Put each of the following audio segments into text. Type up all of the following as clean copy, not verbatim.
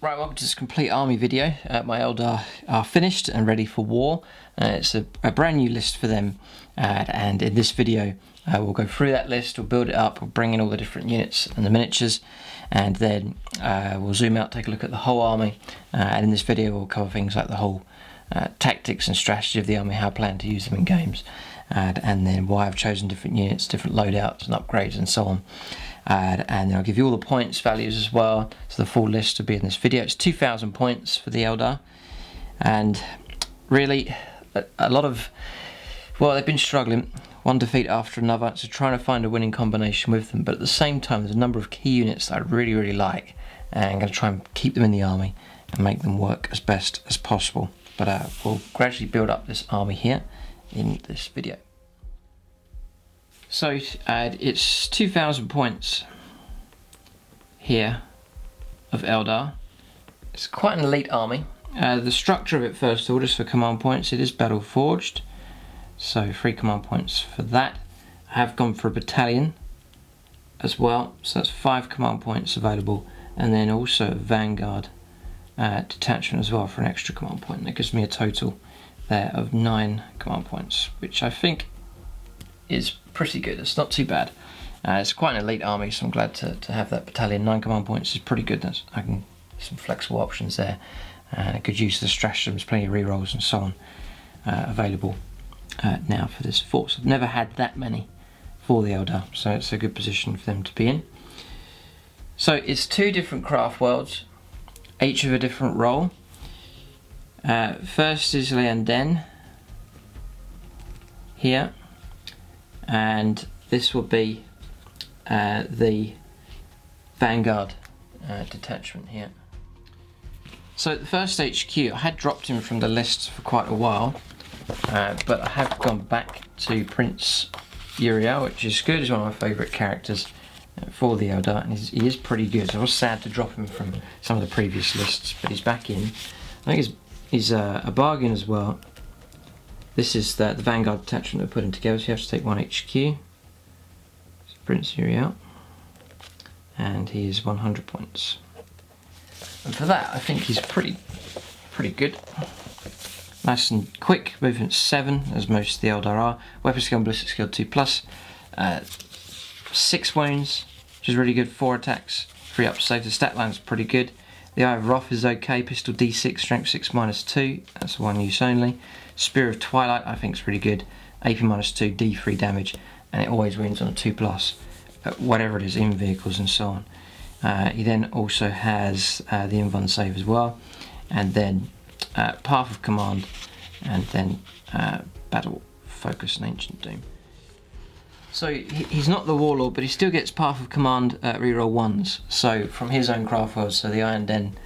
Right, welcome to this complete army video. My Eldar are finished and ready for war. It's a brand new list for them, and in this video we'll go through that list, we'll build it up, we'll bring in all the different units and the miniatures, and then we'll zoom out, take a look at the whole army, and in this video we'll cover things like the whole tactics and strategy of the army, how I plan to use them in games, and then why I've chosen different units, different loadouts and upgrades and so on. And then I'll give you all the points values as well, so the full list will be in this video. It's 2,000 points for the Eldar, and really a lot of, well, they've been struggling, one defeat after another, so trying to find a winning combination with them. But at the same time, there's a number of key units that I really like, and I'm going to try and keep them in the army and make them work as best as possible. But we'll gradually build up this army here in this video. So it's 2,000 points here of Eldar. It's quite an elite army. The structure of it, first of all, just for command points, it is battle forged, so 3 command points for that. I have gone for a battalion as well, so that's 5 command points available, and then also a vanguard detachment as well for an extra command point. That gives me a total there of 9 command points, which I think is pretty good. It's not too bad. It's quite an elite army, so I'm glad to have that battalion. 9 command points is pretty good. I can some flexible options there, and a good use of the stratagems, plenty of rerolls and so on available now for this force. I've never had that many for the Eldar, so it's a good position for them to be in. So it's 2 different craft worlds, each of a different role. First is Leanden here, and this will be the vanguard detachment here. So the first HQ, I had dropped him from the list for quite a while, but I have gone back to Prince Uriel, which is good. He's one of my favourite characters for the Eldar, and he is pretty good. So I was sad to drop him from some of the previous lists, but he's back in. I think he's a bargain as well. This is the vanguard detachment we're putting together, so you have to take 1 HQ. It's Prince Uriel, and he is 100 points. And for that, I think he's pretty good. Nice and quick, movement 7, as most of the Eldar are. Weapon skill and ballistic skill 2+. 6 wounds, which is really good. 4 attacks, 3 up save. The stat line's pretty good. The Eye of Wrath is okay. Pistol D6, strength 6 -2. That's 1 use only. Spear of Twilight I think is really good. AP -2, D3 damage, and it always wins on a 2+, whatever it is, in vehicles and so on. He then also has the Invuln save as well, and then Path of Command, and then Battle Focus and Ancient Doom. So he's not the Warlord, but he still gets Path of Command reroll 1s. So from his own craft world, so the Iron Den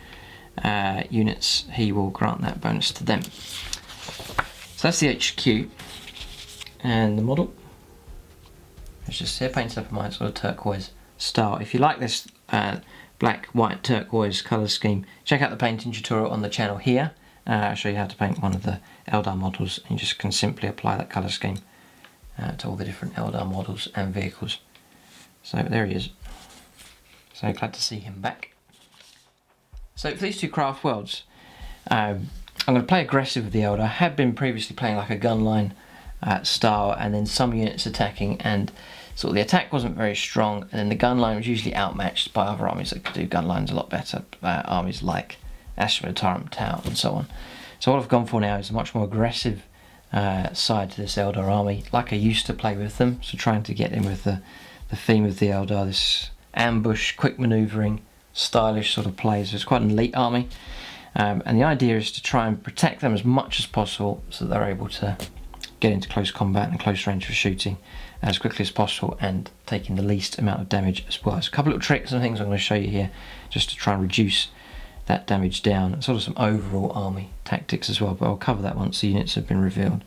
units, he will grant that bonus to them. So that's the HQ, and the model. It's just here painted up in my sort of turquoise style. If you like this black, white, turquoise colour scheme, check out the painting tutorial on the channel here. I'll show you how to paint one of the Eldar models, and you just can simply apply that colour scheme to all the different Eldar models and vehicles. So there he is. So glad to see him back. So for these 2 craft worlds, I'm going to play aggressive with the Eldar. I had been previously playing like a gunline style, and then some units attacking, and sort of the attack wasn't very strong, and then the gunline was usually outmatched by other armies that could do gunlines a lot better, armies like Ashford, Tyrant, Tau and so on. So what I've gone for now is a much more aggressive side to this Eldar army, like I used to play with them, so trying to get in with the theme of the Eldar, this ambush, quick manoeuvring, stylish sort of play. So it's quite an elite army, and the idea is to try and protect them as much as possible so that they're able to get into close combat and close range for shooting as quickly as possible, and taking the least amount of damage as well. So a couple of little tricks and things I'm going to show you here just to try and reduce that damage down, and sort of some overall army tactics as well, but I'll cover that once the units have been revealed.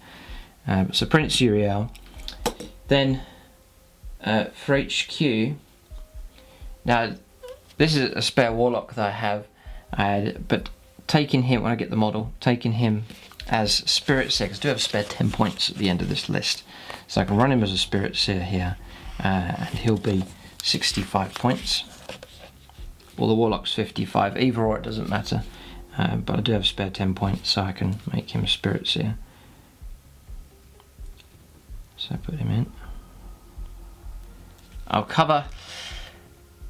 So Prince Uriel. Then for HQ, now this is a spare warlock that I have, but taking him, when I get the model, taking him as Spirit Seer, because I do have a spare 10 points at the end of this list, so I can run him as a Spirit Seer here, and he'll be 65 points. or the Warlock's 55. Either or, it doesn't matter. But I do have a spare 10 points, so I can make him a Spirit Seer. So put him in. I'll cover.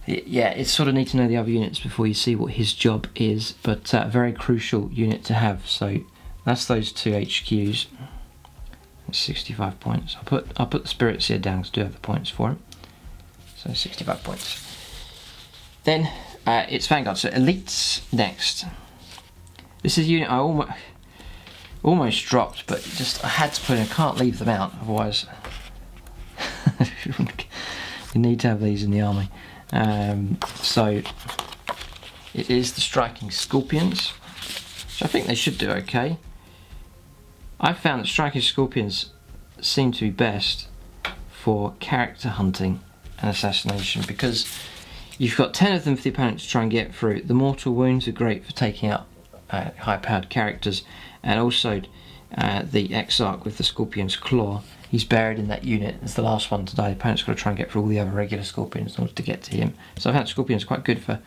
Yeah, it's sort of need to know the other units before you see what his job is, but a very crucial unit to have. So that's those 2 HQs. That's 65 points. I'll put the Spirit Seer down because I do have the points for him. So 65 points. Then it's Vanguard. So Elites next. This is a unit I almost dropped, but just I had to put in. I can't leave them out, otherwise you need to have these in the army. So it is the Striking Scorpions, which I think they should do okay. I've found that Striking Scorpions seem to be best for character hunting and assassination, because you've got 10 of them for the opponent to try and get through. The mortal wounds are great for taking out high-powered characters, and also the Exarch with the Scorpion's Claw. He's buried in that unit as the last one to die. The opponent's got to try and get through all the other regular Scorpions in order to get to him. So I found Scorpions quite good for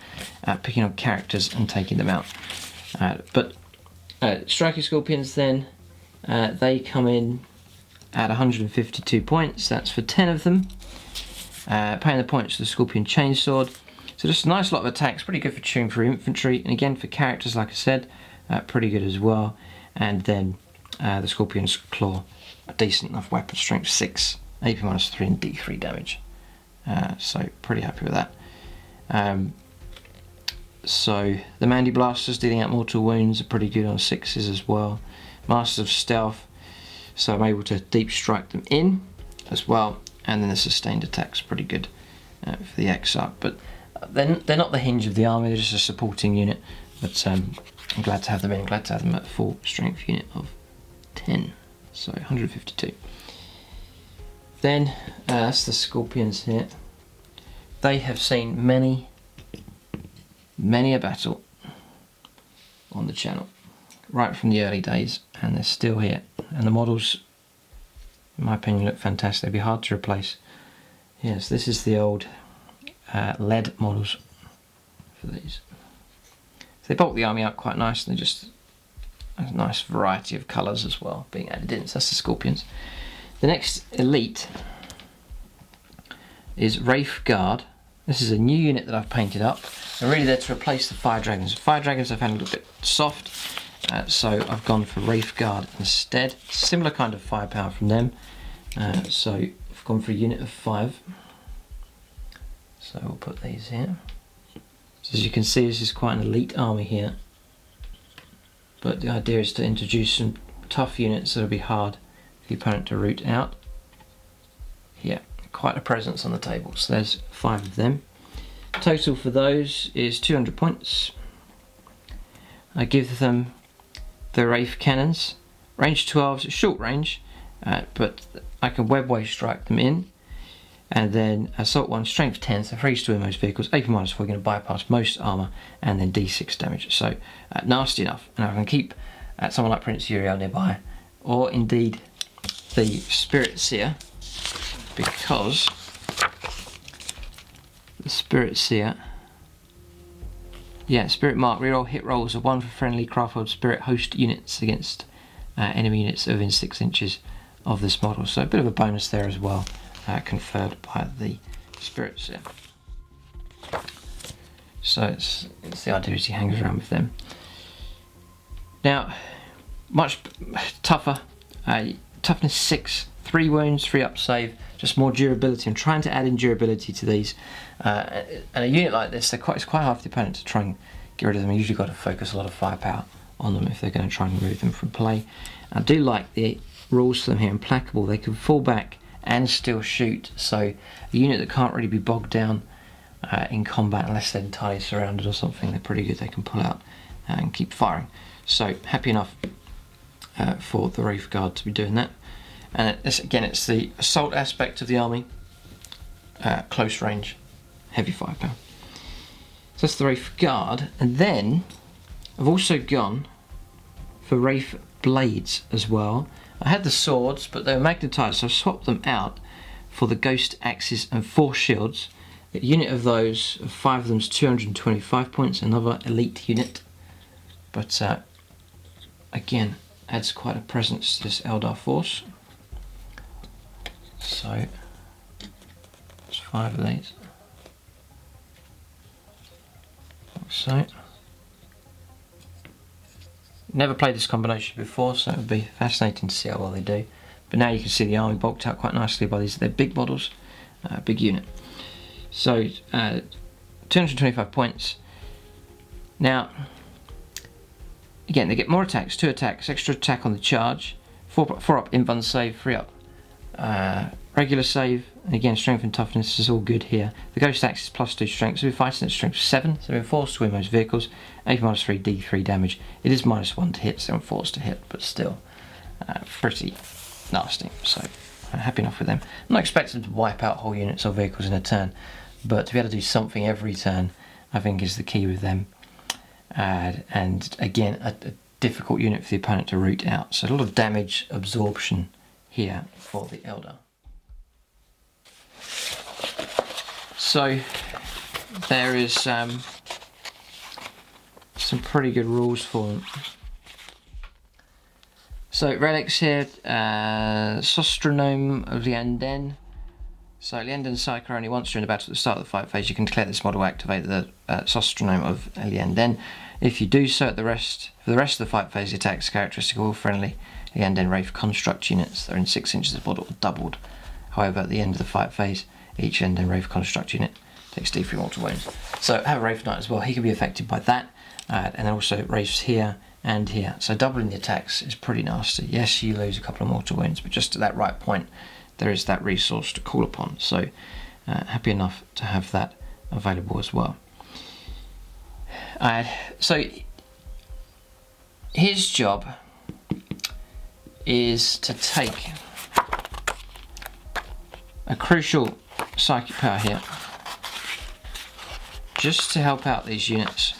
picking on characters and taking them out. But Striking Scorpions then, they come in at 152 points. That's for 10 of them. Paying the points to the Scorpion Chainsword. So just a nice lot of attacks, pretty good for chewing through infantry, and again for characters, like I said, pretty good as well. And then the Scorpion's Claw, a decent enough weapon, strength 6, AP -3 and D3 damage. So pretty happy with that. So the Mandy Blasters dealing out mortal wounds are pretty good on 6s as well. Masters of Stealth, so I'm able to deep strike them in as well. And then the sustained attack's pretty good for the Exarch, but they're not the hinge of the army, they're just a supporting unit. But I'm glad to have them in, glad to have them at a full strength unit of 10, so 152. Then that's the Scorpions here. They have seen many a battle on the channel, right from the early days, and they're still here. And the models, in my opinion, look fantastic. They'd be hard to replace. Yes, this is the old lead models for these. So they bulk the army out quite nicely. Just a nice variety of colours as well being added in. So that's the Scorpions. The next elite is Wraithguard. This is a new unit that I've painted up. They're really there to replace the Fire Dragons. Fire Dragons I've found a little bit soft, so I've gone for Wraithguard instead. Similar kind of firepower from them. So I've gone for a unit of 5. So we'll put these here. So as you can see, this is quite an elite army here. But the idea is to introduce some tough units that'll be hard for the opponent to root out. Yeah, quite a presence on the table. So there's 5 of them. Total for those is 200 points. I give them the Wraith Cannons. Range 12s, short range, but I can web wave strike them in. And then Assault 1, Strength 10, so freeze to in most vehicles, AP -4, going to bypass most armour, and then D6 damage. So nasty enough. And I can keep someone like Prince Uriel nearby, or indeed the Spirit Seer, because the Spirit Seer, yeah, Spirit Mark, reroll hit rolls are 1 for friendly Craftworlds Spirit host units against enemy units within 6 inches of this model. So a bit of a bonus there as well, conferred by the Spirit Seer. So it's the idea as he hangs around with them. Now, much tougher, toughness 6, 3 wounds, 3 up save, just more durability. I'm trying to add in durability to these. And a unit like this, it's quite hard for the opponent to try and get rid of them. You usually got to focus a lot of firepower on them if they're going to try and remove them from play. I do like the rules for them here, implacable. They can fall back and still shoot, so a unit that can't really be bogged down in combat unless they're entirely surrounded or something, they're pretty good. They can pull out and keep firing. So happy enough for the Wraithguard to be doing that. And again, it's the assault aspect of the army, close range, heavy firepower. So that's the Wraithguard, and then I've also gone for Wraith Blades as well. I had the swords, but they were magnetised, so I swapped them out for the Ghost Axes and Force Shields. A unit of those, 5 of them is 225 points, another elite unit. But again, adds quite a presence to this Eldar force. So, there's 5 of these. Like so. Never played this combination before, so it would be fascinating to see how well they do. But now you can see the army bulked out quite nicely by these. They're big models, big unit. So 225 points. Now, again, they get more attacks, 2 attacks, extra attack on the charge, 4 up invuln save, 3 up regular save, and again strength and toughness is all good here. The ghost axe is +2 strength, so we're fighting at strength 7, so we're forced to win most vehicles. AP -3 D3 damage. It is -1 to hit, so I'm forced to hit, but still pretty nasty. So I'm happy enough with them. I'm not expecting them to wipe out whole units or vehicles in a turn, but to be able to do something every turn, I think is the key with them. And again, a difficult unit for the opponent to root out. So a lot of damage absorption here for the Eldar. So there is some pretty good rules for them. So relics here, Sostronome of Lianden. So Lianden Cycler only once during the battle at the start of the fight phase. You can declare this model activate the Sostronome of Lianden. If you do so for the rest of the fight phase, the attacks characteristic of all friendly Lianden Wraith construct units that are in 6 inches of the model are doubled. However, at the end of the fight phase, each Lianden Wraith construct unit takes D3 mortal wounds. So have a Wraithknight as well. He can be affected by that, and then also Wraiths here and here. So doubling the attacks is pretty nasty. Yes, you lose a couple of mortal wounds, but just at that right point, there is that resource to call upon. So happy enough to have that available as well. So his job is to take a crucial psychic power here, just to help out these units.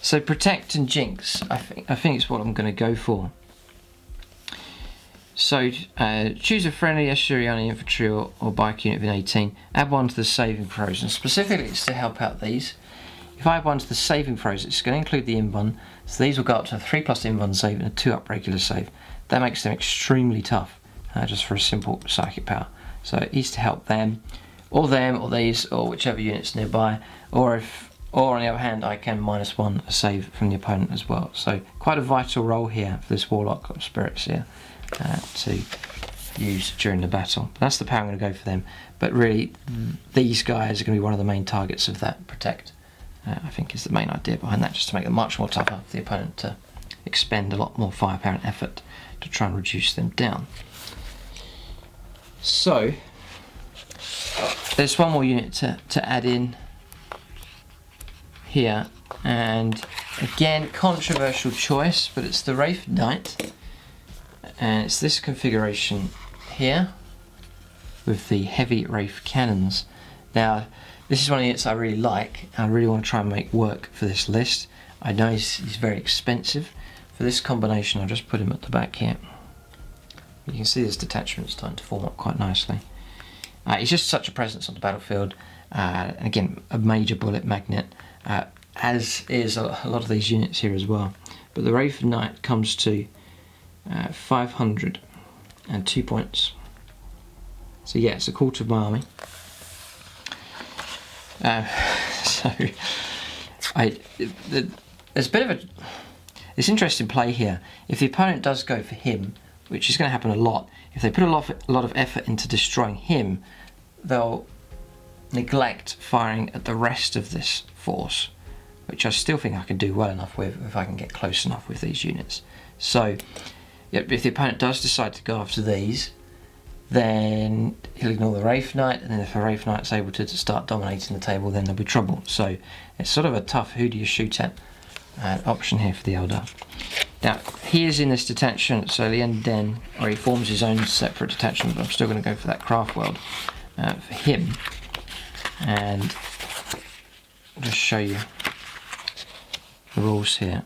So protect and jinx, I think is what I'm going to go for. So choose a friendly Ashuriani infantry or bike unit within 18. Add 1 to the saving throws, and specifically it's to help out these. If I add 1 to the saving throws, it's going to include the invuln, so these will go up to a 3+ invuln save and a 2 up regular save. That makes them extremely tough, just for a simple psychic power. So it is to help them or these, or whichever unit's nearby, or on the other hand, I can -1 a save from the opponent as well. So quite a vital role here for this Warlock of Spirits here to use during the battle. But that's the power I'm going to go for them. But really, these guys are going to be one of the main targets of that protect. I think is the main idea behind that, just to make them much more tougher for the opponent to expend a lot more firepower and effort to try and reduce them down. So there's one more unit to add in here, and again, controversial choice, but it's the Wraithknight, and it's this configuration here with the heavy Wraith cannons. Now this is one of the units I really like, and I really want to try and make work for this list. I know he's very expensive. For this combination, I'll just put him at the back here. You can see this detachment starting to form up quite nicely. He's just such a presence on the battlefield, and again, a major bullet magnet, as is a lot of these units here as well. But the Wraithknight comes to 502 points. So yeah, it's a quarter of my army. There's a bit of it's interesting play here. If the opponent does go for him, which is going to happen a lot, if they put a lot of effort into destroying him, they'll neglect firing at the rest of this force, which I still think I can do well enough with if I can get close enough with these units. So if the opponent does decide to go after these, then he'll ignore the Wraithknight, and then if the Wraithknight's able to start dominating the table, then there'll be trouble. So it's sort of a tough who do you shoot at option here for the Eldar. Now he is in this detachment, so Lianden, or he forms his own separate detachment, but I'm still going to go for that Craftworld for him, and I'll just show you the rules here.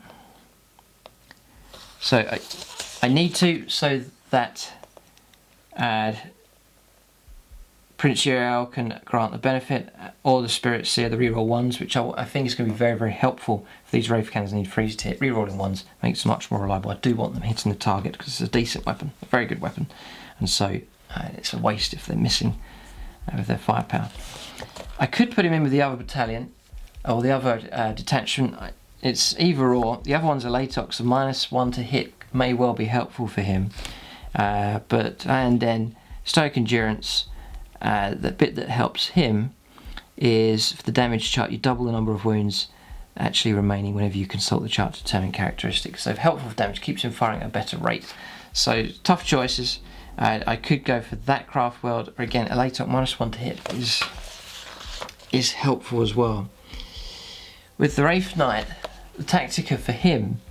So I need to, so that Prince Uriel can grant the benefit, or the Spirit Seer, the reroll ones, which I think is going to be very, very helpful for these Wraith Cannons need freeze to hit. Rerolling ones makes it much more reliable. I do want them hitting the target because it's a decent weapon, a very good weapon, and so it's a waste if they're missing with their firepower. I could put him in with the other battalion, or the other detachment. It's either or. The other one's a Latox, so -1 to hit may well be helpful for him. And then Stoic Endurance, the bit that helps him is for the damage chart, you double the number of wounds actually remaining whenever you consult the chart to determine characteristics. So helpful for damage, keeps him firing at a better rate. So tough choices. I could go for that Craftworld, or again, a Latox -1 to hit is helpful as well. With the Wraithknight, the Tactica for him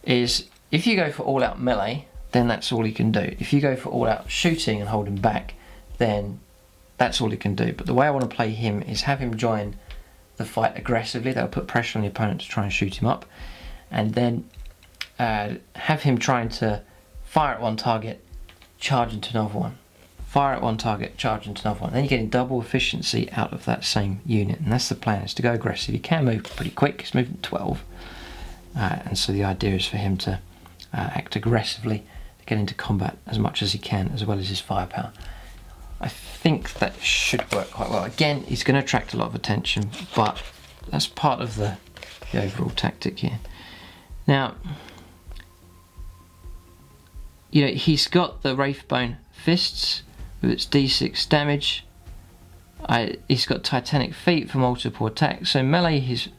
is if you go for all out melee, then that's all he can do. If you go for all out shooting and hold him back, then that's all he can do. But the way I want to play him is have him join the fight aggressively. That'll put pressure on the opponent to try and shoot him up, and then have him trying to fire at one target, charge into another one. Fire at one target, charge into another one. Then you're getting double efficiency out of that same unit, and that's the plan, is to go aggressive. He can move pretty quick, he's moving 12, and so the idea is for him to act aggressively, to get into combat as much as he can, as well as his firepower. I think that should work quite well. Again, he's going to attract a lot of attention, but that's part of the overall tactic here. Now, you know, he's got the Wraithbone Fists with its D6 damage. He's got Titanic Feet for multiple attacks, so melee he's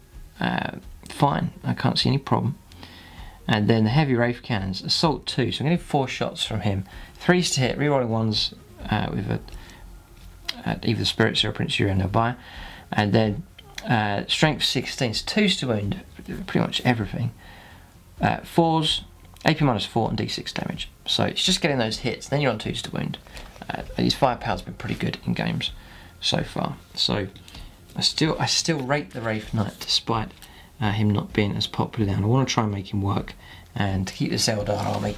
fine. I can't see any problem. And then the Heavy Wraith Cannons, Assault 2, so I'm going to get 4 shots from him. 3s to hit, rerolling 1s with either Spirit Seer or Prince Uriel nearby. And then Strength 16, so 2s to wound pretty much everything. 4s, AP -4 and D6 damage. So it's just getting those hits, then you're on 2s to wound. His firepower's been pretty good in games so far. So I still rate the Wraithknight despite him not being as popular, and I want to try and make him work, and to keep this Eldar army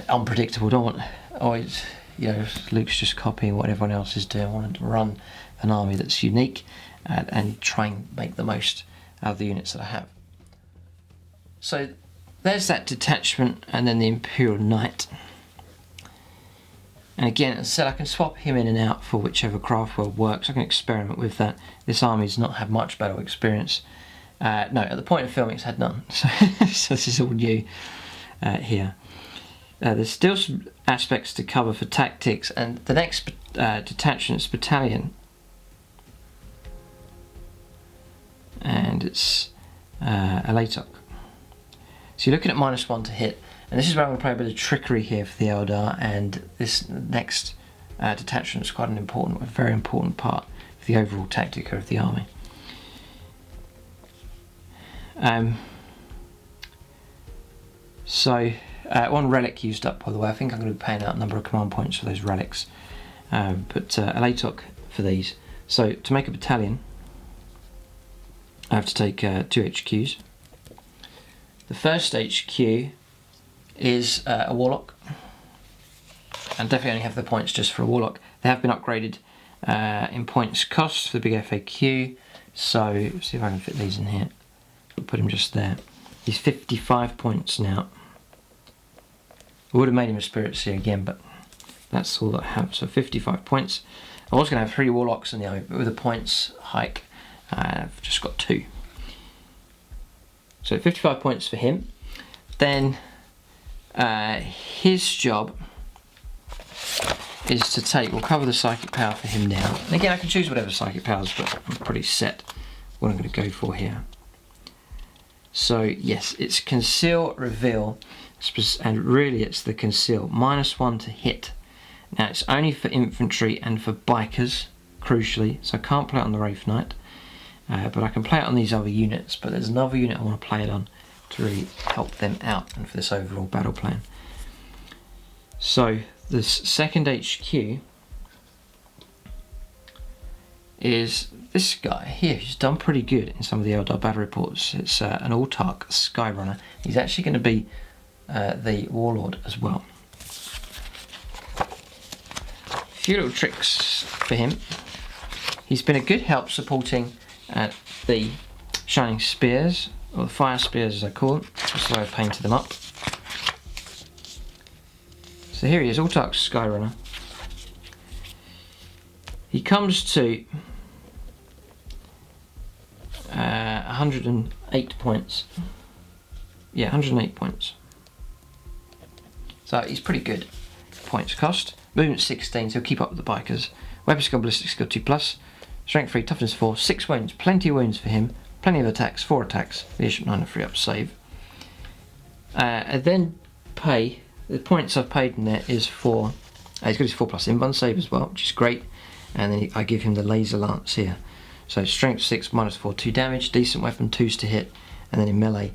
unpredictable. Don't want always, you know, Luke's just copying what everyone else is doing. I want to run an army that's unique and try and make the most out of the units that I have. So there's that detachment, and then the Imperial Knight. And again, as I said, I can swap him in and out for whichever Craftworld works. I can experiment with that. This army's not had much battle experience. No, at the point of filming it's had none. So this is all new here. There's still some aspects to cover for tactics, and the next detachment's Battalion. And it's a Latox. So you're looking at -1 to hit, and this is where I'm going to play a bit of trickery here for the Eldar, and this next detachment is quite an important, a very important part of the overall tactica of the army. One relic used up, by the way. I think I'm going to be paying out a number of command points for those relics, but a Latox for these. So to make a battalion, I have to take 2 HQs. The first HQ is a Warlock, and definitely only have the points just for a Warlock. They have been upgraded in points cost for the big FAQ, so let's see if I can fit these in here. I'll put him just there. He's 55 points now. I would have made him a Spirit Seer again, but that's all that I have, so 55 points. I was going to have 3 Warlocks in the army, but with the points hike, I've just got 2. So 55 points for him. Then his job is to take, we'll cover the psychic power for him now. And again, I can choose whatever psychic powers, but I'm pretty set what I'm going to go for here. So yes, it's Conceal, Reveal, and really it's the Conceal, -1 to hit. Now it's only for infantry and for bikers, crucially, so I can't play it on the Wraithknight, but I can play it on these other units, but there's another unit I want to play it on to really help them out and for this overall battle plan. So this second HQ is this guy here. He's done pretty good in some of the Eldar battle reports. It's an Autarch Skyrunner. He's actually going to be the Warlord as well. few little tricks for him. He's been a good help supporting the Shining Spears, or the Fire Spears as I call them. That's the way I've painted them up. So here he is, Autarch Skyrunner. He comes to 108 points. Yeah, 108 points. So he's pretty good. Points cost. Movement 16, so he'll keep up with the bikers. Weapon skill, ballistic skill 2+. Strength 3, toughness 4, 6 wounds. Plenty of wounds for him. Plenty of attacks, 4 attacks. Leadership 9 and 3 up save. And then pay. The points I've paid in there is for. He's got his 4+ invuln save as well, which is great. And then I give him the laser lance here. So strength 6, -4, 2 damage. Decent weapon, 2s to hit. And then in melee,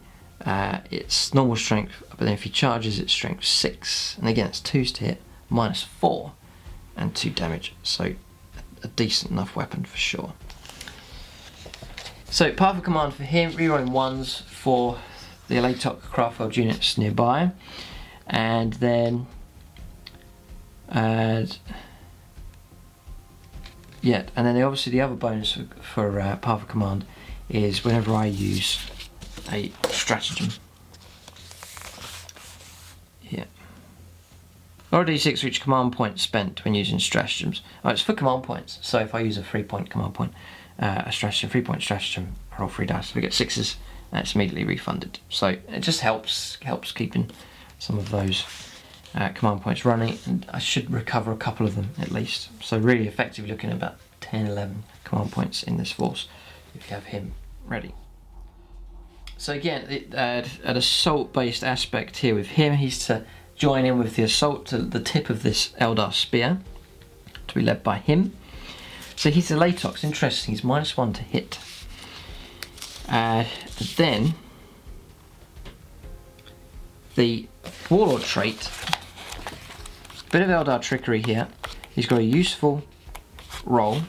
it's normal strength, but then if he charges, it's strength 6. And again, it's 2s to hit, -4, and 2 damage. So a decent enough weapon for sure. So path of command for him, rerolling 1s for the Elatok Craftworld units nearby, and then and then obviously the other bonus for path of command is whenever I use a stratagem. Yeah. Or a d6 for each command point spent when using stratagems. Oh, it's for command points. So if I use a 3-point command point, a stratagem, 3-point stratagem, I roll 3 dice. If I get 6s, it's immediately refunded. So it just helps keeping some of those command points running, and I should recover a couple of them at least. So really effectively looking at about 10-11 command points in this force if you have him ready. So again, an assault-based aspect here with him. He's to join in with the assault to the tip of this Eldar spear, to be led by him. So he's a Latox. Interesting. He's -1 to hit. Then the Warlord trait. Bit of Eldar trickery here. He's got a useful roll,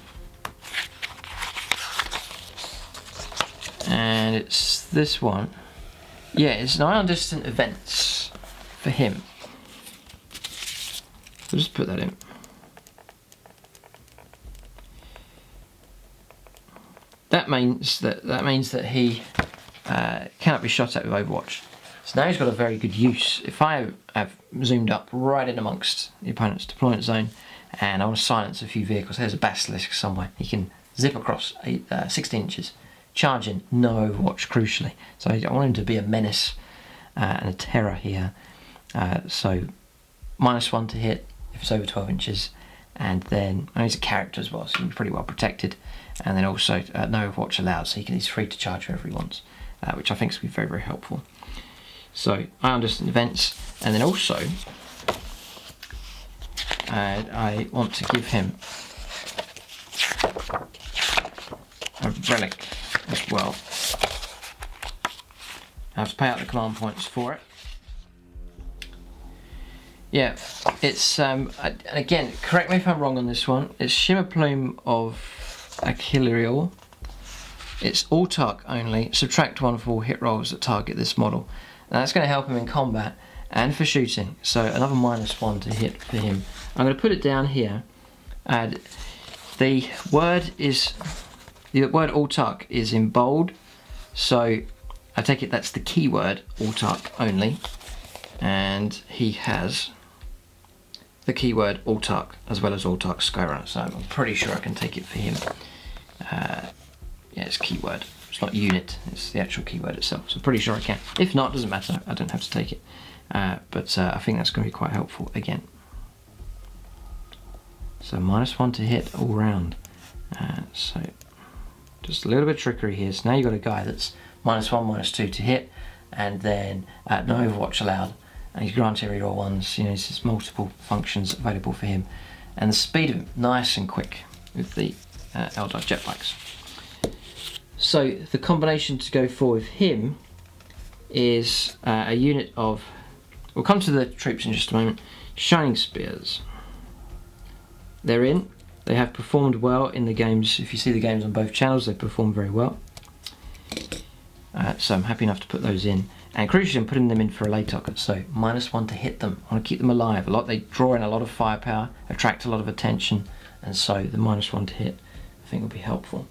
and it's this one. Yeah, it's an eye on distant events for him. So just put that in. That means that he cannot be shot at with Overwatch. So now he's got a very good use. If I have zoomed up right in amongst the opponent's deployment zone and I want to silence a few vehicles, there's a Basilisk somewhere, he can zip across 16 inches, charge in, no Overwatch crucially. So I want him to be a menace and a terror here. So -1 to hit if it's over 12 inches, and then he's a character as well, so he's pretty well protected. And then also no Overwatch allowed, so he's free to charge wherever he wants, which I think is going to be very, very helpful. So eye on distant events, and then also I want to give him a relic as well. I have to pay out the command points for it. Yeah, it's again, correct me if I'm wrong on this one. It's Shimmer Plume of Achillerial. It's Autarch only. Subtract 1 for all hit rolls that target this model. Now that's going to help him in combat and for shooting. So another -1 to hit for him. I'm going to put it down here. And the word Autarch is in bold. So I take it that's the keyword Autarch only. And he has the keyword Autarch as well as Autarch Skyrunner. So I'm pretty sure I can take it for him. Yeah, it's keyword. It's not unit, it's the actual keyword itself. So I'm pretty sure I can. If not, it doesn't matter, I don't have to take it. But I think that's going to be quite helpful again. So -1 to hit all round. So just a little bit of trickery here. So now you've got a guy that's -1, -2 to hit, and then no Overwatch allowed. And he's granted reroll 1s, you know, there's multiple functions available for him. And the speed of him, nice and quick with the Eldar jet bikes. So the combination to go for with him is a unit of, we'll come to the troops in just a moment, Shining Spears. They're in, they have performed well in the games. If you see the games on both channels, they perform very well. So I'm happy enough to put those in. And crucially, I'm putting them in for a LATOC, so -1 to hit them. I want to keep them alive. They draw in a lot of firepower, attract a lot of attention, and so the -1 to hit, I think, will be helpful.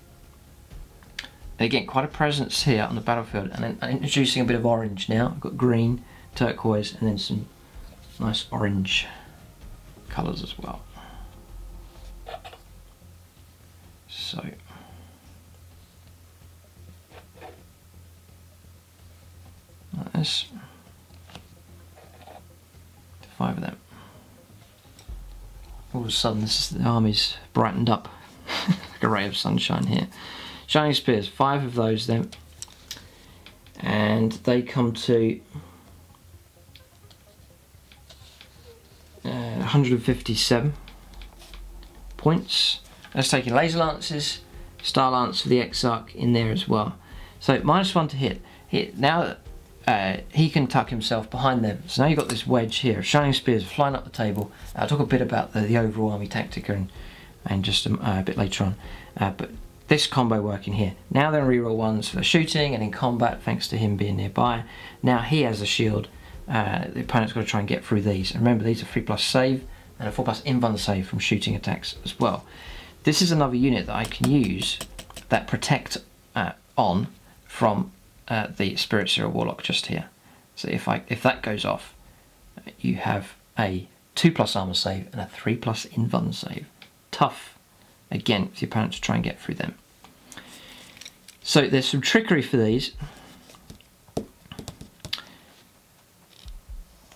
And again, quite a presence here on the battlefield, and then introducing a bit of orange now. I've got green, turquoise, and then some nice orange colours as well. So like this, 5 of them. All of a sudden, the army's brightened up like a ray of sunshine here. Shining Spears, 5 of those then, and they come to 157 points. That's taking Laser Lances, Star Lance for the Exarch in there as well. So -1 to hit. Now he can tuck himself behind them. So now you've got this wedge here. Shining Spears flying up the table. I'll talk a bit about the overall army Tactica and just a bit later on. But this combo working here. Now they're reroll 1s for shooting and in combat, thanks to him being nearby. Now he has a shield. The opponent's got to try and get through these. And remember, these are 3+ save and a 4+ invuln save from shooting attacks as well. This is another unit that I can use that protect on from the Spirit Serial Warlock just here. So if that goes off, you have a 2+ armor save and a 3+ invuln save. Tough, again, for the opponent to try and get through them. So there's some trickery for these.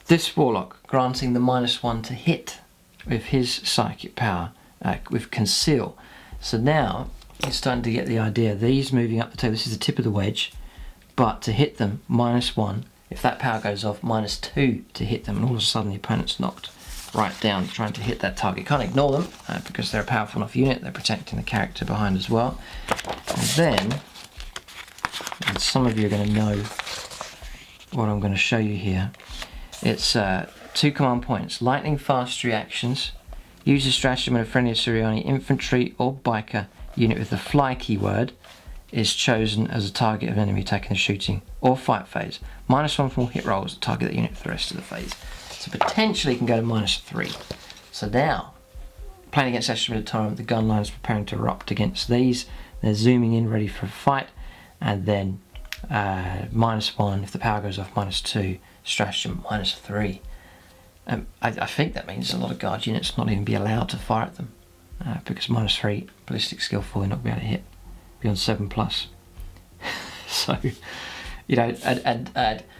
This Warlock granting the -1 to hit with his psychic power with Conceal. So now you're starting to get the idea. These moving up the table, this is the tip of the wedge, but to hit them, -1. If that power goes off, -2 to hit them, and all of a sudden the opponent's knocked right down trying to hit that target. Can't ignore them because they're a powerful enough unit. They're protecting the character behind as well. And then, and some of you are going to know what I'm going to show you here. It's 2 command points. Lightning fast reactions. Use a stratagem when a friendly Assyriani infantry or biker unit with the fly keyword is chosen as a target of an enemy attacking the shooting or fight phase. -1 from all hit rolls to target that unit for the rest of the phase. So potentially can go to -3. So now, playing against Estimate of Time, the gun line is preparing to erupt against these. They're zooming in, ready for a fight, and then -1 if the power goes off, -2 stratagem, -3. I think that means a lot of guard units not even be allowed to fire at them because -3 ballistic skill 4, they're not going to be able to hit beyond 7+. So, you know,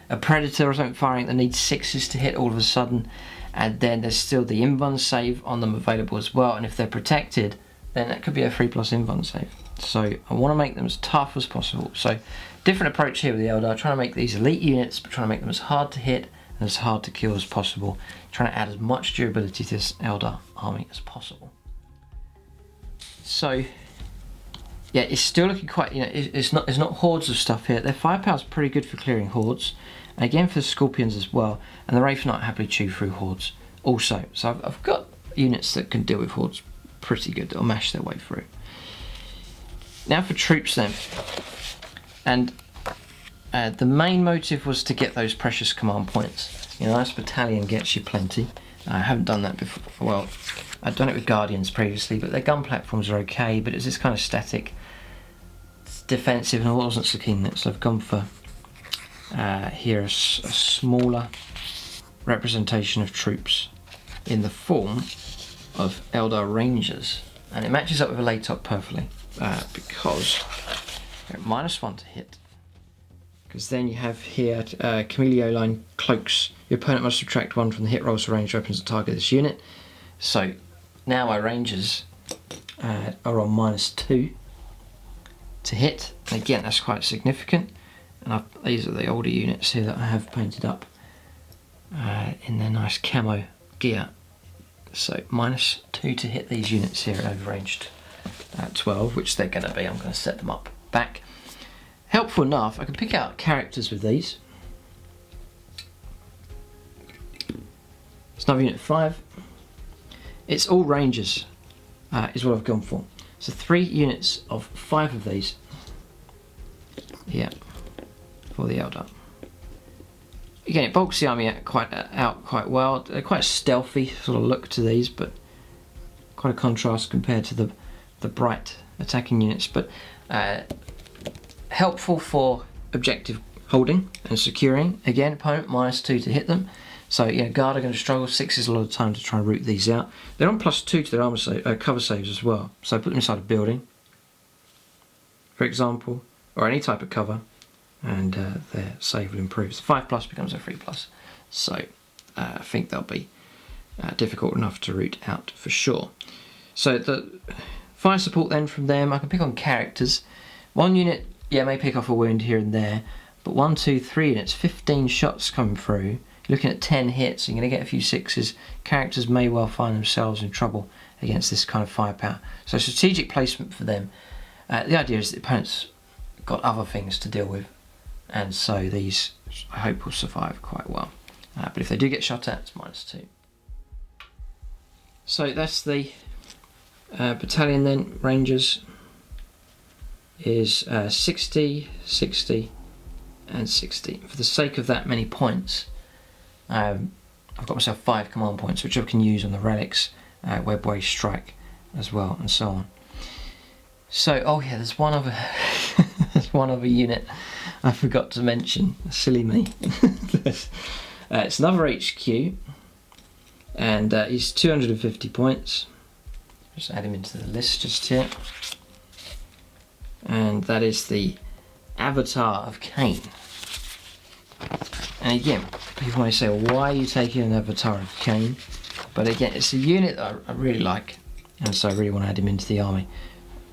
a predator or something firing that needs 6s to hit all of a sudden, and then there's still the invuln save on them available as well, and if they're protected, then that could be a 3+ invuln save. So I want to make them as tough as possible. So different approach here with the Eldar, trying to make these elite units, but trying to make them as hard to hit and as hard to kill as possible, trying to add as much durability to this Eldar army as possible. So yeah, it's still looking quite, you know, it's not hordes of stuff here. Their firepower's pretty good for clearing hordes, and again for the Scorpions as well, and the Wraithknight happily chew through hordes also. So I've got units that can deal with hordes pretty good, that'll mash their way through. Now for troops then, and the main motive was to get those precious command points. You know, this battalion gets you plenty. I haven't done that before. Well, I've done it with Guardians previously, but their gun platforms are okay, but it's this kind of static, defensive, and I wasn't so keen on it, so I've gone for here a smaller representation of troops in the form of Eldar Rangers, and it matches up with a LATOC perfectly because -1 to hit. Because then you have here Camellia line cloaks. Your opponent must subtract 1 from the hit rolls for ranged weapons to target this unit. So now my Rangers are on -2 to hit. And again, that's quite significant. And these are the older units here that I have painted up in their nice camo gear. So -2 to hit these units here at overranged 12, which they're going to be. I'm going to set them up back. Helpful enough, I can pick out characters with these. It's another unit 5. It's all Rangers is what I've gone for. So 3 units of 5 of these here for the Eldar. again, it bulks the army out quite well. They're quite stealthy sort of look to these, but quite a contrast compared to the bright attacking units. But helpful for objective holding and securing. Again, opponent -2 to hit them. So guard are going to struggle. 6 is a lot of time to try and root these out. They're on +2 to their armor cover saves as well. So put them inside a building, for example, or any type of cover, and their save will improve. So 5+ becomes a 3+. So I think they'll be difficult enough to root out for sure. So the fire support then from them, I can pick on characters. One unit, may pick off a wound here and there, but 1, 2, 3 units, 15 shots coming through. You're looking at 10 hits, you're going to get a few 6s. Characters may well find themselves in trouble against this kind of firepower. So strategic placement for them. The idea is that the opponent's got other things to deal with, and so these, I hope, will survive quite well. But if they do get shot at, it's -2. So that's the battalion then. Rangers is 60, 60 and 60. For the sake of that many points, I've got myself 5 command points, which I can use on the relics, webway strike as well, and so on. So, there's one other there's one other unit I forgot to mention. Silly me. It's another HQ, and he's 250 points. Just add him into the list just here. And that is the Avatar of Khaine. And again, people may say, well, why are you taking an Avatar of Khaine? But again, it's a unit that I really like, and so I really want to add him into the army.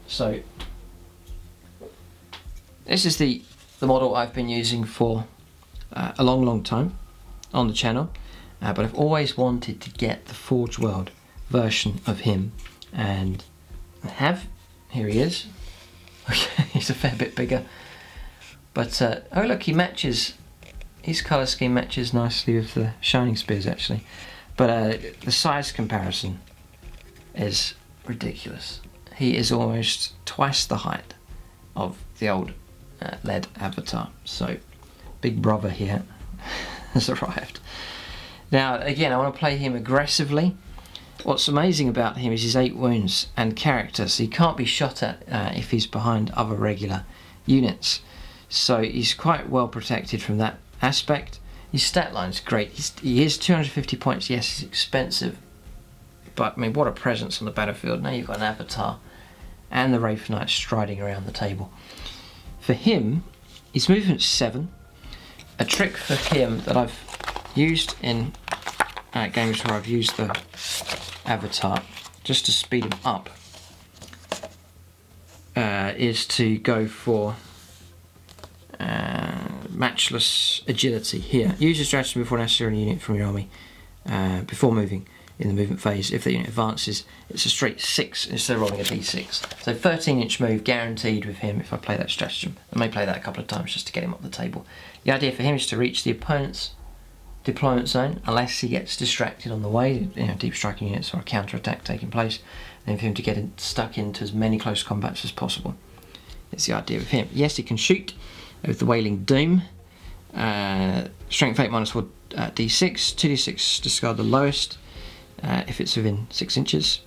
So this is the model I've been using for a long time on the channel, but I've always wanted to get the Forge World version of him, and I have. Here he is. Okay, he's a fair bit bigger, but oh look, he matches. His colour scheme matches nicely with the Shining Spears actually, but the size comparison is ridiculous. He is almost twice the height of the old lead Avatar, so Big Brother here has arrived. Now again, I want to play him aggressively. What's amazing about him is his 8 wounds and character, so he can't be shot at if he's behind other regular units, so he's quite well protected from that aspect. His stat line's great. He is 250 points. Yes, he's expensive, but I mean, what a presence on the battlefield. Now you've got an Avatar and the Wraithknight striding around the table. For him, his movement's 7. A trick for him that I've used in games where I've used the Avatar just to speed him up is to go for matchless agility here. Use your stratagem before necessary on a unit from your army before moving in the movement phase. If the unit advances, it's a straight 6 instead of rolling a d6. So 13-inch move guaranteed with him if I play that stratagem. I may play that a couple of times just to get him up the table. The idea for him is to reach the opponent's deployment zone unless he gets distracted on the way, deep striking units or a counter-attack taking place, and for him to get stuck into as many close combats as possible. It's the idea of him. Yes, he can shoot with the Wailing Doom. Strength 8 -4 d6, 2d6 discard the lowest if it's within 6 inches.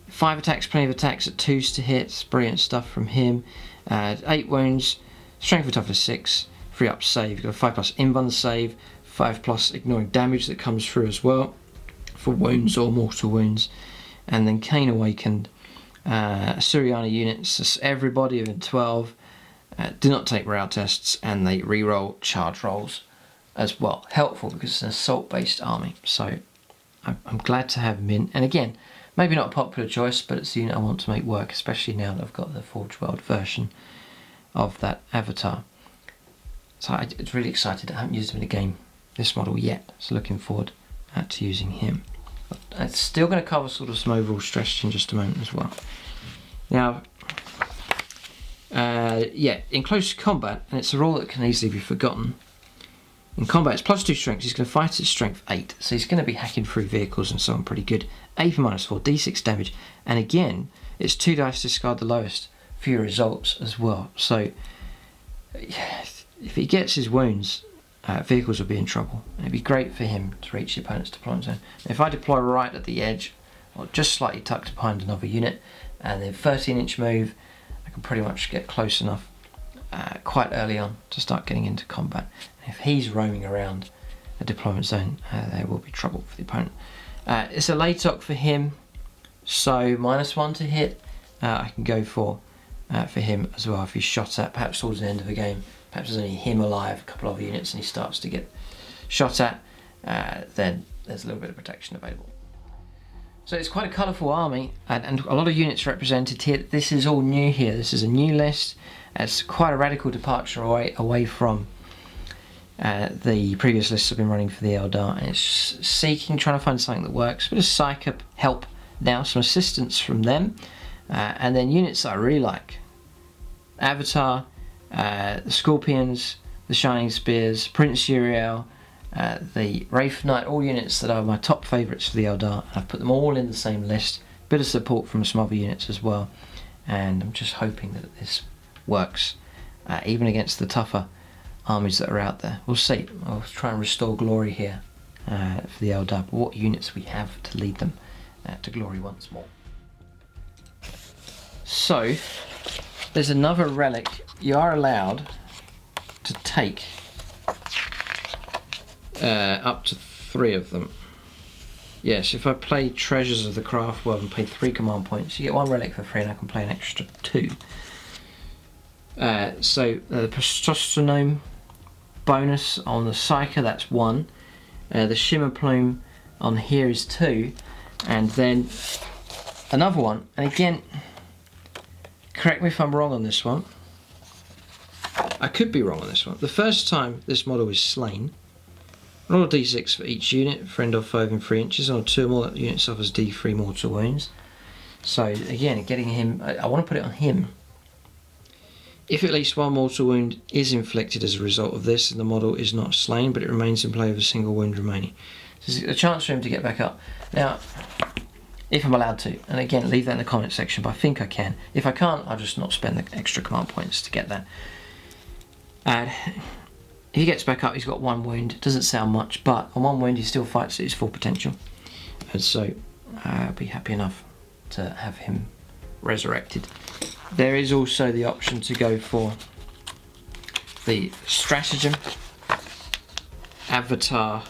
5 attacks, plenty of attacks at 2s to hit, brilliant stuff from him. 8 wounds, strength of toughness 6, 3 up save, you've got a 5+ invuln save, 5+ ignoring damage that comes through as well for wounds or mortal wounds. And then Khaine Awakened, Suryana units, everybody within 12, do not take morale tests, and they reroll charge rolls as well. Helpful because it's an assault based army, so I'm glad to have him in. And again, maybe not a popular choice, but it's the unit I want to make work, especially now that I've got the Forge World version of that Avatar. So I'm really excited. I haven't used him in a game, this model, yet, so looking forward to using him. But it's still going to cover sort of some overall strategy in just a moment as well. Now, in close combat, and it's a rule that can easily be forgotten, in combat it's +2 strength, he's going to fight at strength 8, so he's going to be hacking through vehicles and so on pretty good. AP -4, d6 damage, and again, it's 2 dice to discard the lowest for your results as well. So, if he gets his wounds, vehicles will be in trouble. It'd be great for him to reach the opponent's deployment zone. If I deploy right at the edge, or just slightly tucked behind another unit, and then 13-inch move, I can pretty much get close enough quite early on to start getting into combat. If he's roaming around the deployment zone, there will be trouble for the opponent. It's a late-ock for him, so -1 to hit. I can go for him as well if he's shot at, perhaps towards the end of the game. Perhaps there's only him alive, a couple of units, and he starts to get shot at, then there's a little bit of protection available. So it's quite a colourful army, and a lot of units represented here. This is all new here. This is a new list. It's quite a radical departure away from the previous lists I've been running for the Eldar, and it's trying to find something that works. A bit of psych help now, some assistance from them, and then units that I really like. Avatar, the Scorpions, the Shining Spears, Prince Uriel, the Wraithknight, all units that are my top favourites for the Eldar. I've put them all in the same list. Bit of support from some other units as well, and I'm just hoping that this works, even against the tougher armies that are out there. We'll see. I'll try and restore glory here for the Eldar, but what units we have to lead them to glory once more. So there's another relic. You are allowed to take up to 3 of them. Yes, if I play Treasures of the Craftworld and pay 3 command points, you get 1 relic for free, and I can play an extra 2. So the Prestostronome bonus on the Psyker, that's 1. The Shimmer Plume on here is 2, and then another one. And again, correct me if I'm wrong on this one. I could be wrong on this one. The first time this model is slain, roll a d6 for each unit, friend or foe within 3 inches. On 2 or more, that unit suffers d3 mortal wounds. So again, getting him, I want to put it on him. If at least 1 mortal wound is inflicted as a result of this, and the model is not slain, but it remains in play with a single wound remaining. So there's a chance for him to get back up. Now, if I'm allowed to, and again, leave that in the comment section, but I think I can. If I can't, I'll just not spend the extra command points to get that. And if he gets back up, he's got 1 wound. It doesn't sound much, but on 1 wound he still fights at his full potential. And so I'll be happy enough to have him resurrected. There is also the option to go for the Stratagem Avatar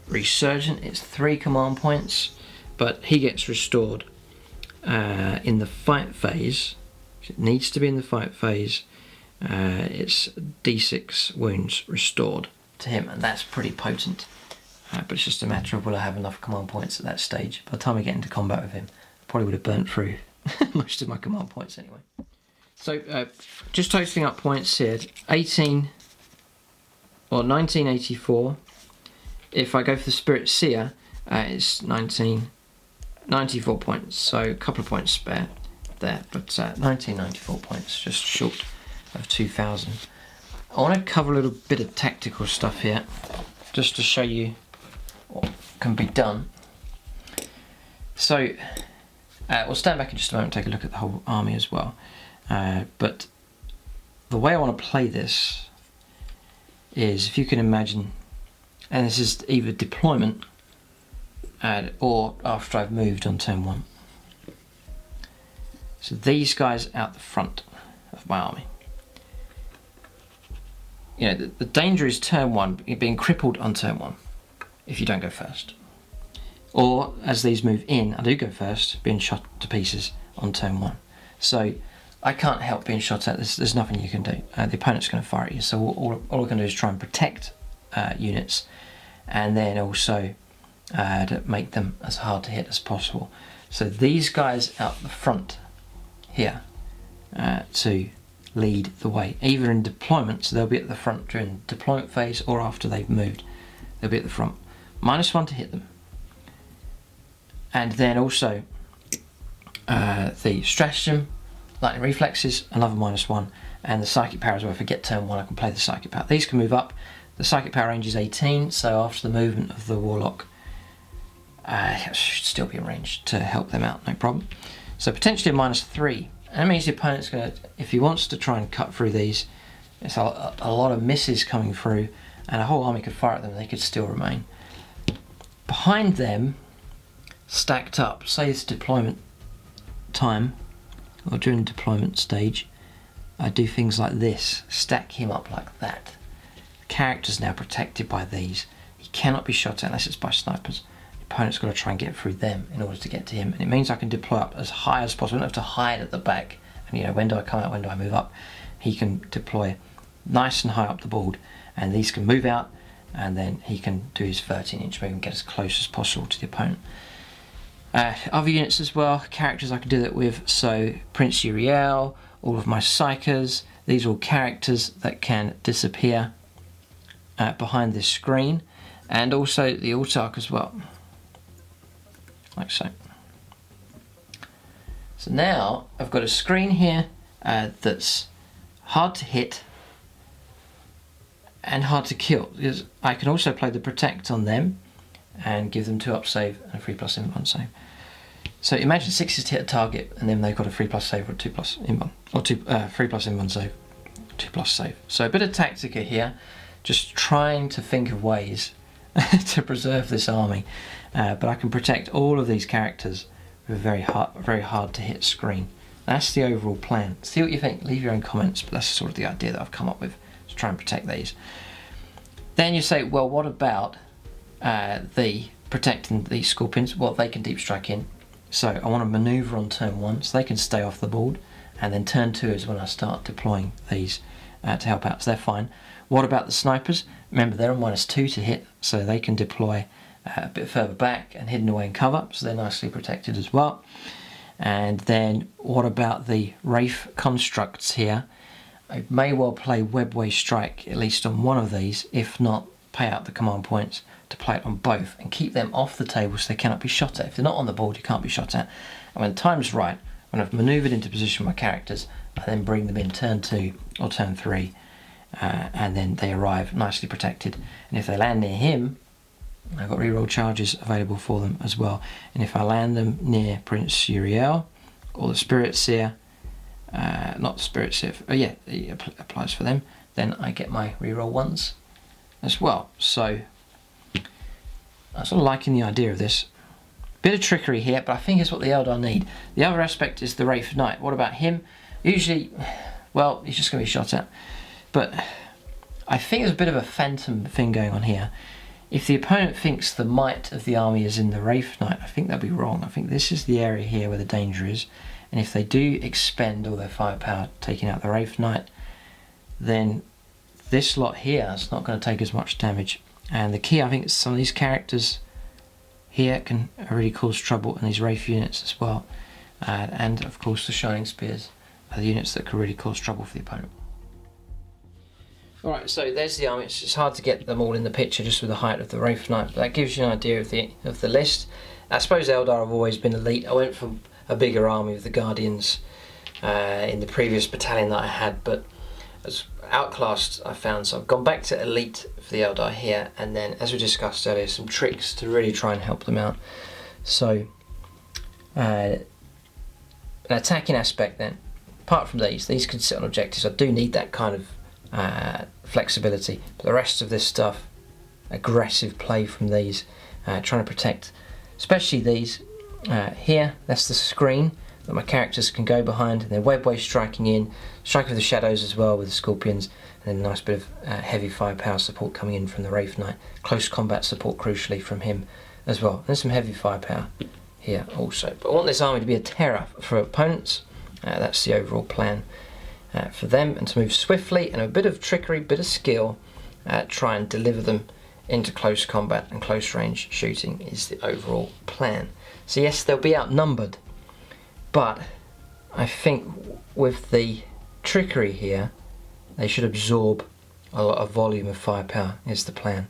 Resurgent. It's 3 command points, but he gets restored in the fight phase. It needs to be in the fight phase. It's d6 wounds restored to him, and that's pretty potent. But it's just a matter of will I have enough command points at that stage. By the time I get into combat with him, I probably would have burnt through most of my command points anyway. So just totaling up points here, 1984. If I go for the Spirit Seer, it's 1994 points, so a couple of points spare there, but 1994 points, just short of 2000. I want to cover a little bit of tactical stuff here, just to show you what can be done. So we'll stand back in just a moment and take a look at the whole army as well. But the way I want to play this is, if you can imagine, and this is either deployment or after I've moved on turn 1. So these guys out the front of my army. You know, the danger is turn 1, being crippled on turn 1 if you don't go first. Or as these move in, I do go first, being shot to pieces on turn 1. So I can't help being shot at. There's nothing you can do. The opponent's going to fire at you. So all I can do is try and protect units, and then also to make them as hard to hit as possible. So these guys out the front here to lead the way, either in deployment, so they'll be at the front during the deployment phase, or after they've moved, they'll be at the front. -1 to hit them. And then also the Stratagem, Lightning Reflexes, another -1, and the Psychic Power as well. If I get turn 1, I can play the Psychic Power. These can move up. The Psychic Power range is 18, so after the movement of the Warlock, it should still be in range to help them out, no problem. So potentially a -3. And that means the opponent's going to, if he wants to try and cut through these, it's a lot of misses coming through, and a whole army could fire at them, they could still remain. Behind them, stacked up, say it's deployment time, or during the deployment stage, I do things like this, stack him up like that. The character's now protected by these. He cannot be shot at unless it's by snipers. The opponent's got to try and get through them in order to get to him, and it means I can deploy up as high as possible. I don't have to hide at the back, and you know, when do I come out, when do I move up? He can deploy nice and high up the board, and these can move out, and then he can do his 13-inch move and get as close as possible to the opponent. Other units as well, characters I can do that with, so Prince Uriel, all of my Psychers, these are all characters that can disappear behind this screen, and also the Autarch as well, like so. So now I've got a screen here that's hard to hit and hard to kill, because I can also play the Protect on them and give them 2+ save and a 3+ invuln save. So imagine 6 to hit a target, and then they've got a 3+ save or a 2+ invuln, or 3+ invuln save, 2+ save. So a bit of Tactica here, just trying to think of ways to preserve this army, but I can protect all of these characters with a very hard to hit screen. That's the overall plan. See what you think, leave your own comments, but that's sort of the idea that I've come up with, to try and protect these. Then you say, well, what about the protecting these Scorpions? Well, they can deep strike in. So I want to manoeuvre on turn 1 so they can stay off the board, and then turn 2 is when I start deploying these to help out, so they're fine. What about the snipers? Remember, they're on -2 to hit, so they can deploy a bit further back and hidden away in cover, so they're nicely protected as well. And then what about the Wraith constructs here? I may well play Webway Strike at least on one of these, if not pay out the command points to play it on both and keep them off the table so they cannot be shot at. If they're not on the board, you can't be shot at. And when the time's right, when I've manoeuvred into position with my characters, I then bring them in turn 2 or turn 3, and then they arrive nicely protected. And if they land near him, I've got reroll charges available for them as well. And if I land them near Prince Uriel or the Spirit Seer, not the Spirit Seer, yeah, it applies for them, then I get my reroll 1s as well. So I'm sort of liking the idea of this. Bit of trickery here, but I think it's what the Eldar need. The other aspect is the Wraithknight. What about him? Usually, well, he's just going to be shot at. But I think there's a bit of a phantom thing going on here. If the opponent thinks the might of the army is in the Wraithknight, I think they'll be wrong. I think this is the area here where the danger is. And if they do expend all their firepower taking out the Wraithknight, then this lot here is not going to take as much damage. And the key, I think, is some of these characters here can really cause trouble, and these Wraith units as well. And of course the Shining Spears are the units that can really cause trouble for the opponent. Alright, so there's the army. It's hard to get them all in the picture just with the height of the Wraithknight, but that gives you an idea of the list. I suppose Eldar have always been elite. I went for a bigger army with the Guardians in the previous battalion that I had, but as outclassed I found, so I've gone back to elite for the Eldar here, and then as we discussed earlier, some tricks to really try and help them out. So an attacking aspect then, apart from these can sit on objectives. I do need that kind of flexibility, but the rest of this stuff, aggressive play from these, trying to protect especially these here. That's the screen that my characters can go behind, and then Webway striking in, strike with the shadows as well with the Scorpions, and then a nice bit of heavy firepower support coming in from the Wraithknight, close combat support crucially from him as well. And there's some heavy firepower here also, but I want this army to be a terror for opponents. That's the overall plan for them, and to move swiftly and a bit of trickery, bit of skill, try and deliver them into close combat and close range shooting is the overall plan. So yes, they'll be outnumbered, but I think with the trickery here, they should absorb a lot of volume of firepower is the plan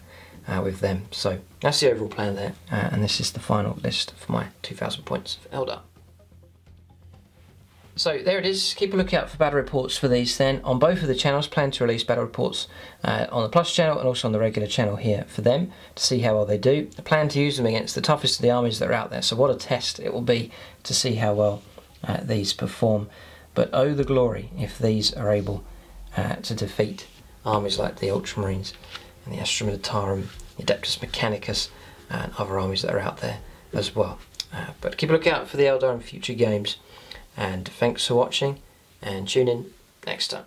with them. So that's the overall plan there, and this is the final list for my 2000 points of Eldar. So there it is. Keep a lookout for battle reports for these then. On both of the channels, plan to release battle reports on the Plus channel and also on the regular channel here for them to see how well they do. I plan to use them against the toughest of the armies that are out there, so what a test it will be to see how well these perform. But oh the glory if these are able to defeat armies like the Ultramarines and the Astra Militarum, the Adeptus Mechanicus, and other armies that are out there as well. But keep a lookout for the Eldar in future games, and thanks for watching, and tune in next time.